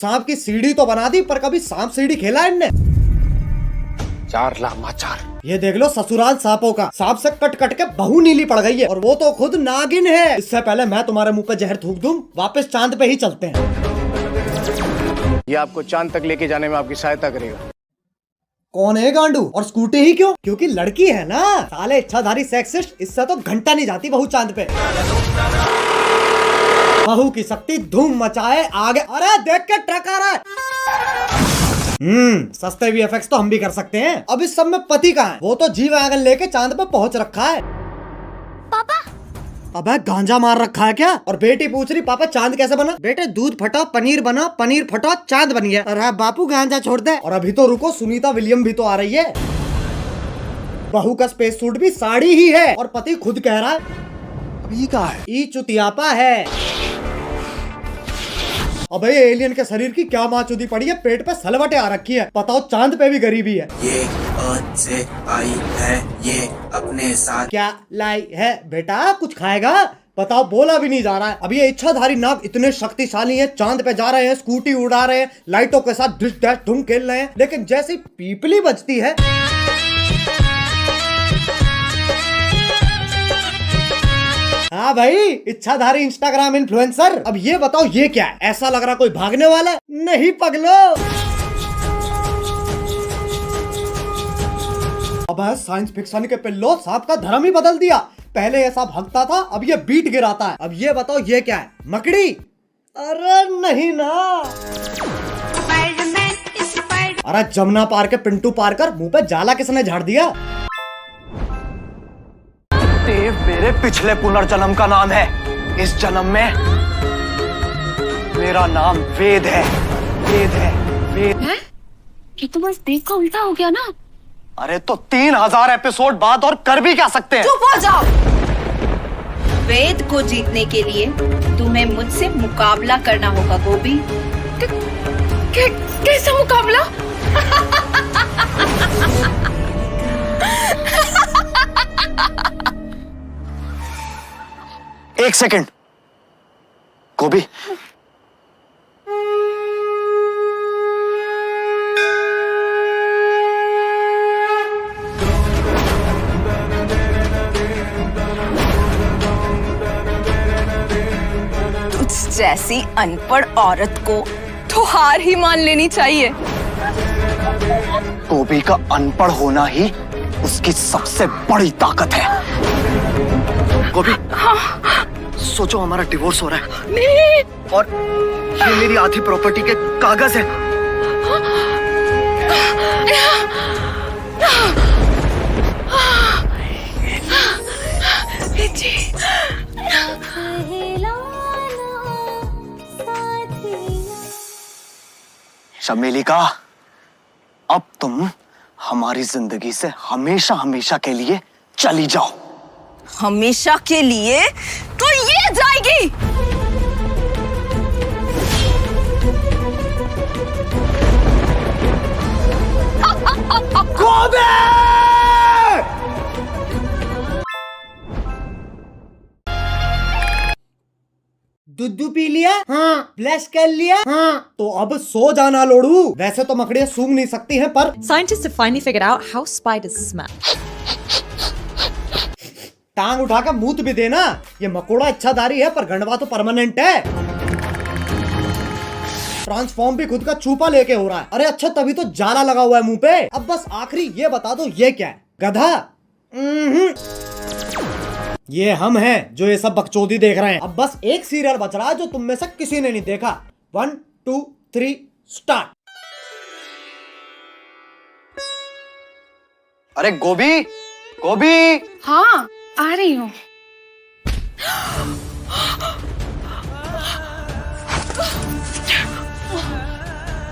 सांप की सीढ़ी तो बना दी, पर कभी सांप सीढ़ी खेला इनने? 4 लामा 4। ये देख लो ससुराल सांपों का। सांप से कट कट के बहू नीली पड़ गई है, और वो तो खुद नागिन है। इससे पहले मैं तुम्हारे मुंह पे जहर थूक दूं, वापस चांद पे ही चलते हैं। ये आपको चांद तक लेके जाने में आपकी सहायता करेगा। कौन है गांडू? और स्कूटी ही क्यों? क्योंकि लड़की है ना। साले इच्छाधारी सेक्सिस्ट, इससे तो घंटा नहीं जाती बहू चांद पे। बहू की शक्ति धूम मचाए आगे। अरे देख के ट्रक आ रहा है। सस्ते वीएफएक्स तो हम भी कर सकते हैं। अब इस सब में पति कहाँ है? वो तो जी वैगन लेके चांद पे पहुंच रखा है। पापा, अबे गांजा मार रखा है क्या? और बेटी पूछ रही पापा चांद कैसे बना? बेटे दूध फटा पनीर बना, पनीर फटा चांद बन गया। अरे बापू गांजा छोड़ दे। और अभी तो रुको, सुनीता विलियम भी तो आ रही है। बहू का स्पेस सूट भी साड़ी ही है, और पति खुद कह रहा है अभी का है ई चुतियापा है। अबे एलियन के शरीर की क्या माचुदी पड़ी है, पेट पे सलवटें आ रखी है। बताओ चांद पे भी गरीबी है। ये अर्थ से आई है, ये अपने साथ क्या लाई है बेटा? कुछ खाएगा? बताओ, बोला भी नहीं जा रहा है। अब ये इच्छाधारी नाग इतने शक्तिशाली हैं, चांद पे जा रहे हैं, स्कूटी उड़ा रहे हैं, लाइटों के साथ डिश डैश धूम खेल रहे हैं, लेकिन जैसे पीपली बजती है हाँ भाई, इच्छाधारी इंस्टाग्राम इन्फ्लुएंसर। अब ये बताओ ये क्या है? ऐसा लग रहा कोई भागने वाला है। नहीं पगलो। अब साइंस फिक्शन के पिल्लो सांप का धर्म ही बदल दिया। पहले ऐसा भागता था, अब ये बीट गिराता है। अब ये बताओ ये क्या है? मकड़ी? अरे नहीं ना। अरे जमुना पार के पिंटू पार कर मुंह पे जाला किसने झाड़ दिया? देव मेरे पिछले पुनर्जन्म का नाम है। इस जन्म में मेरा नाम वेद है। वेद है, वेद है? ये तो बस देव का उल्टा हो गया ना। अरे तो 3000 एपिसोड बाद और कर भी क्या सकते हैं? चुप हो जाओ। वेद को जीतने के लिए तुम्हें मुझसे मुकाबला करना होगा गोभी। कैसा मुकाबला? एक सेकंड गोभी, तुझ जैसी अनपढ़ औरत को तो हार ही मान लेनी चाहिए। गोभी का अनपढ़ होना ही उसकी सबसे बड़ी ताकत है। गोभी, सोचो हमारा डिवोर्स हो रहा है। नहीं। और ये मेरी आधी प्रॉपर्टी के कागज है। शमेलिका, अब तुम हमारी जिंदगी से हमेशा हमेशा के लिए चली जाओ। हमेशा के लिए तो ये जाएगी। दूध पी लिया? हाँ। ब्लश कर लिया? हाँ। तो अब सो जाना लोड़ू। वैसे तो मकड़ियाँ सूंघ नहीं सकती हैं, पर Scientists have finally figured out how spiders smell. टांग उठा के मूत भी देना। ये मकोड़ा इच्छाधारी है, पर गंडवा तो परमानेंट है। ट्रांसफॉर्म भी खुद का चूपा लेके हो रहा है। अरे अच्छा, तभी तो जाला लगा हुआ है मुंह पे। अब बस आखिरी ये बता दो ये क्या है? गधा? ये हम हैं जो ये सब बकचोदी देख रहे हैं। अब बस एक सीरियल बच रहा है जो तुम में से किसी ने नहीं देखा। 1 2 3 स्टार्ट। अरे गोभी, गोभी, हाँ, आ रही हूँ।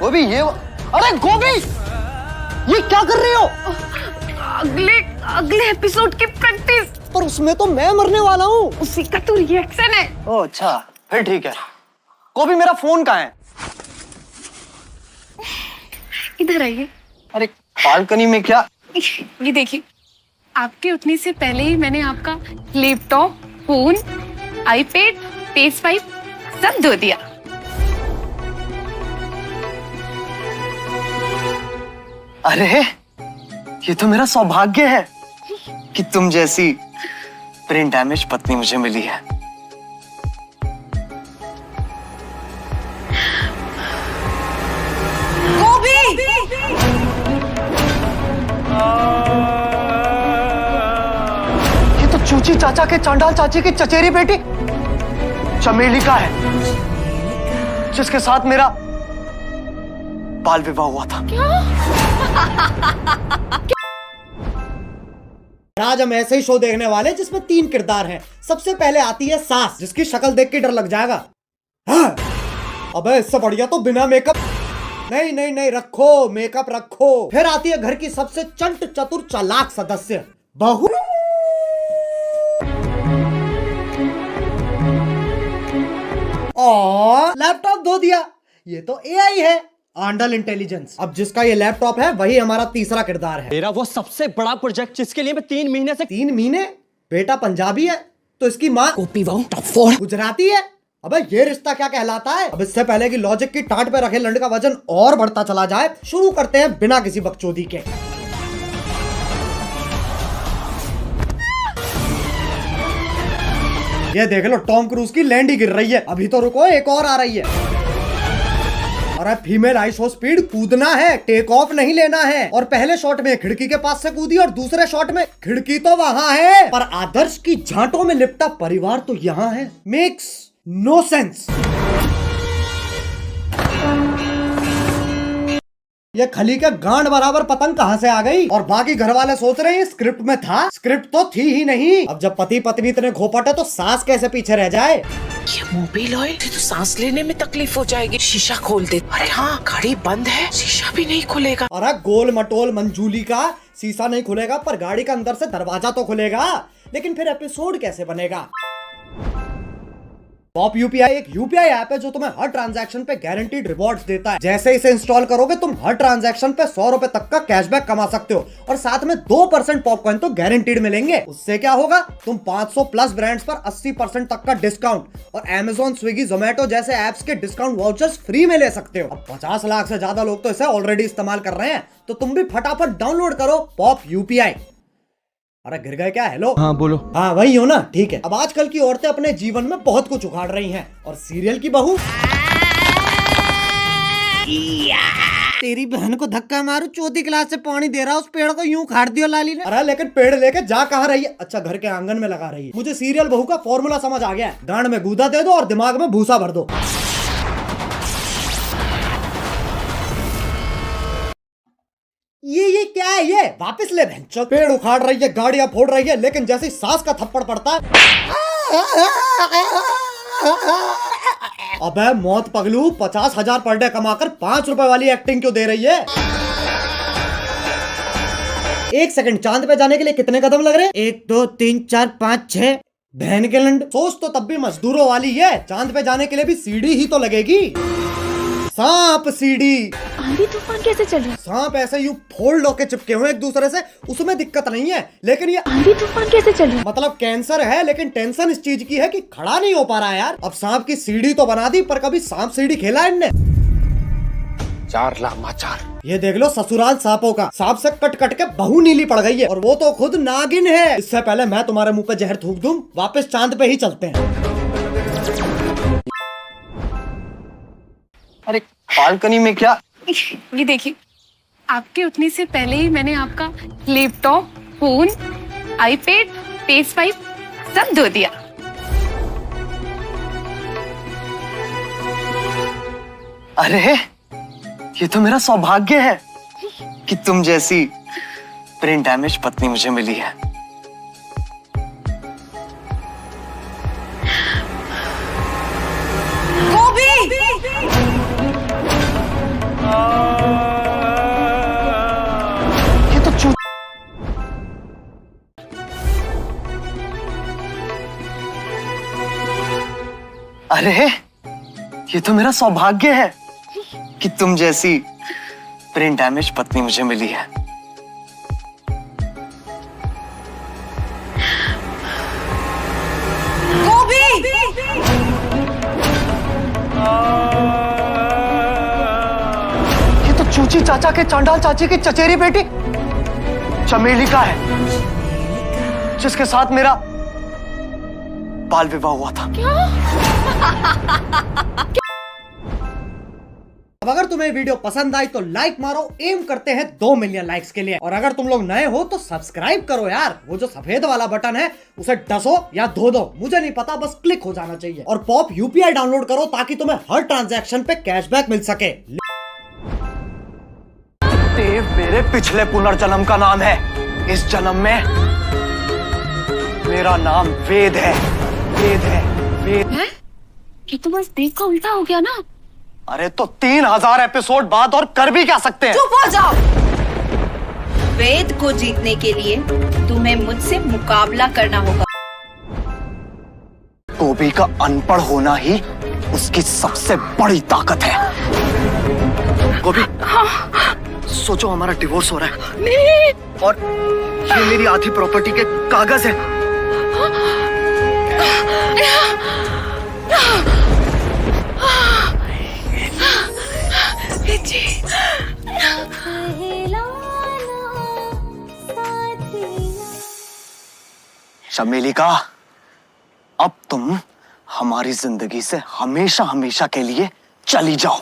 गोभी ये, अरे गोभी, ये क्या कर रही हो? अगले एपिसोड की प्रैक्टिस। पर उसमें तो मैं मरने वाला हूँ। उसी का तो रिएक्शन है। ओह अच्छा, फिर ठीक है। गोभी मेरा फोन कहाँ है? इधर आइए। अरे बालकनी में क्या? ये देखिए, आपके उठने से पहले ही मैंने आपका लैपटॉप, फोन, आईपैड, PS5 सब धो दिया। अरे ये तो मेरा सौभाग्य है कि तुम जैसी ब्रेन डैमेज पत्नी मुझे मिली है। ये तो चूची चाचा के चांडाल चाची की चचेरी बेटी चमेली का है, जिसके साथ मेरा बाल विवाह हुआ था। आज हम ऐसे ही शो देखने वाले हैं जिसमें 3 किरदार हैं। सबसे पहले आती है सास, जिसकी शक्ल देख के डर लग जाएगा। हाँ। अबे इससे बढ़िया तो बिना मेकअप। नहीं नहीं नहीं, रखो मेकअप रखो। फिर आती है घर की सबसे चंट चतुर चालाक सदस्य, बहू। और लैपटॉप धो दिया, ये तो एआई है, आंडल इंटेलिजेंस। अब जिसका ये लैपटॉप है वही हमारा तीसरा किरदार है। मेरा वो सबसे बड़ा प्रोजेक्ट जिसके लिए मैं 3 महीने से 3 महीने? बेटा पंजाबी है तो इसकी माँ गुजराती है। अबे ये रिश्ता क्या कहलाता है? अब इससे पहले कि लॉजिक की टाट पे रखे लंड का वजन और बढ़ता चला जाए, शुरू करते हैं बिना किसी बकचोदी के। ये देख लो, टॉम क्रूज की लैंड ही गिर रही है। अभी तो रुको, एक और आ रही है। अरे फीमेल आईशो स्पीड कूदना है, टेक ऑफ नहीं लेना है। और पहले शॉट में खिड़की के पास से कूदी और दूसरे शॉट में खिड़की तो वहां है पर आदर्श की झांटों में लिपटा परिवार तो यहाँ है। Makes no sense. ये खली के गांड बराबर पतंग कहां से आ गई? और बाकी घर वाले सोच रहे हैं स्क्रिप्ट में था, स्क्रिप्ट तो थी ही नहीं। अब जब पति पत्नी इतने घोपट है तो सास कैसे पीछे रह जाए? ये मोबिल ऑयल तो सांस लेने में तकलीफ हो जाएगी। शीशा खोल दे। अरे हाँ, गाड़ी बंद है, शीशा भी नहीं खुलेगा। अरे गोल मटोल मंजूली का शीशा नहीं खुलेगा पर गाड़ी का अंदर से दरवाजा तो खुलेगा, लेकिन फिर एपिसोड कैसे बनेगा? पॉप यूपीआई एक यूपीआई ऐप है जो तुम्हें हर ट्रांजैक्शन पे गारंटीड रिवॉर्ड्स देता है। जैसे इसे इंस्टॉल करोगे तुम हर ट्रांजैक्शन पे 100 रुपए तक का कैशबैक कमा सकते हो और साथ में 2% पॉपकॉइन तो गारंटीड मिलेंगे। उससे क्या होगा, तुम 500 प्लस ब्रांड्स पर 80% तक का डिस्काउंट और Amazon, स्विगी, जोमेटो जैसे एप्स के डिस्काउंट वाउचर्स फ्री में ले सकते हो। अब 50 लाख से ज्यादा लोग तो इसे ऑलरेडी इस्तेमाल कर रहे हैं, तो तुम भी फटाफट डाउनलोड करो पॉप यूपीआई। अरे गिर गए क्या? हेलो, हाँ बोलो। हाँ वही हो ना, ठीक है। अब आजकल की औरतें अपने जीवन में बहुत कुछ उखाड़ रही हैं और सीरियल की बहू तेरी बहन को धक्का मारू, चौथी क्लास से पानी दे रहा, उस पेड़ को यूं उखाड़ दियो लाली ने। अरे लेकिन पेड़ लेके जा कहाँ रही है? अच्छा घर के आंगन में लगा रही है। मुझे सीरियल बहू का फॉर्मूला समझ आ गया है, गांड में गूदा दे दो और दिमाग में भूसा भर दो। ये क्या है? ये वापस ले बहन। पेड़ उखाड़ रही है, गाड़ियां फोड़ रही है, लेकिन जैसे सास का थप्पड़ पड़ता है, अबे मौत पगलू, 50,000 पर डे कमाकर 5 रुपए वाली एक्टिंग क्यों दे रही है? 1 सेकंड, चांद पे जाने के लिए कितने कदम लग रहे हैं? 1 2 3 4 5 6। बहन के लंड, सोच तो तब भी मजदूरों वाली है। चांद पे जाने के लिए भी सीढ़ी ही तो लगेगी। सांप सीढ़ी। आंधी तूफान कैसे चल रहा है? सांप ऐसे यूं फोल्ड होके चिपके हुए एक दूसरे से, उसमें दिक्कत नहीं है, लेकिन ये आंधी तूफान कैसे चल रहा है? मतलब कैंसर है, लेकिन टेंशन इस चीज की है कि खड़ा नहीं हो पा रहा है यार। अब सांप की सीढ़ी तो बना दी, पर कभी सांप सीढ़ी खेला है इनने? 4 लामाचार। ये देख लो ससुराल सांपों का। सांप से कट कट के बहू नीली पड़ गई है और वो तो खुद नागिन है। इससे पहले मैं तुम्हारे मुंह पे जहर थूक दूं, वापस चांद पे ही चलते हैं। अरे बालकनी में क्या? ये देखिए, आपके उठने से पहले ही मैंने आपका laptop, phone, iPad, page pipe सब धो दिया। अरे ये तो मेरा सौभाग्य है कि तुम जैसी ब्रेन डैमेज पत्नी मुझे मिली है। ये तो अरे ये तो मेरा सौभाग्य है कि तुम जैसी ब्रेन डैमेज पत्नी मुझे मिली है। ये तो चूची चाचा के चांडाल चाची की चचेरी बेटी चमेली का है, जिसके साथ मेरा बाल विवाह हुआ था। अब अगर तुम्हें वीडियो पसंद आई तो लाइक मारो, एम करते हैं 2 मिलियन लाइक्स के लिए। और अगर तुम लोग नए हो तो सब्सक्राइब करो यार, वो जो सफेद वाला बटन है उसे डसो या धो दो, मुझे नहीं पता, बस क्लिक हो जाना चाहिए। और पॉप यूपीआई डाउनलोड करो ताकि तुम्हें हर ट्रांजैक्शन पे कैशबैक मिल सके। देव मेरे पिछले पुनर्जन्म का नाम है, इस जन्म में मेरा नाम वेद है। वेद है, वेद है? ये तो बस देव का उल्टा हो गया ना। अरे तो 3000 एपिसोड बाद और कर भी क्या सकते हैं? चुप हो जाओ। वेद को जीतने के लिए तुम्हें मुझसे मुकाबला करना होगा। गोभी का अनपढ़ होना ही उसकी सबसे बड़ी ताकत है। गोभी, सोचो हमारा डिवोर्स हो रहा है। नहीं। और ये मेरी आधी प्रॉपर्टी के कागज है। चमेली का, अब तुम हमारी जिंदगी से हमेशा हमेशा के लिए चली जाओ।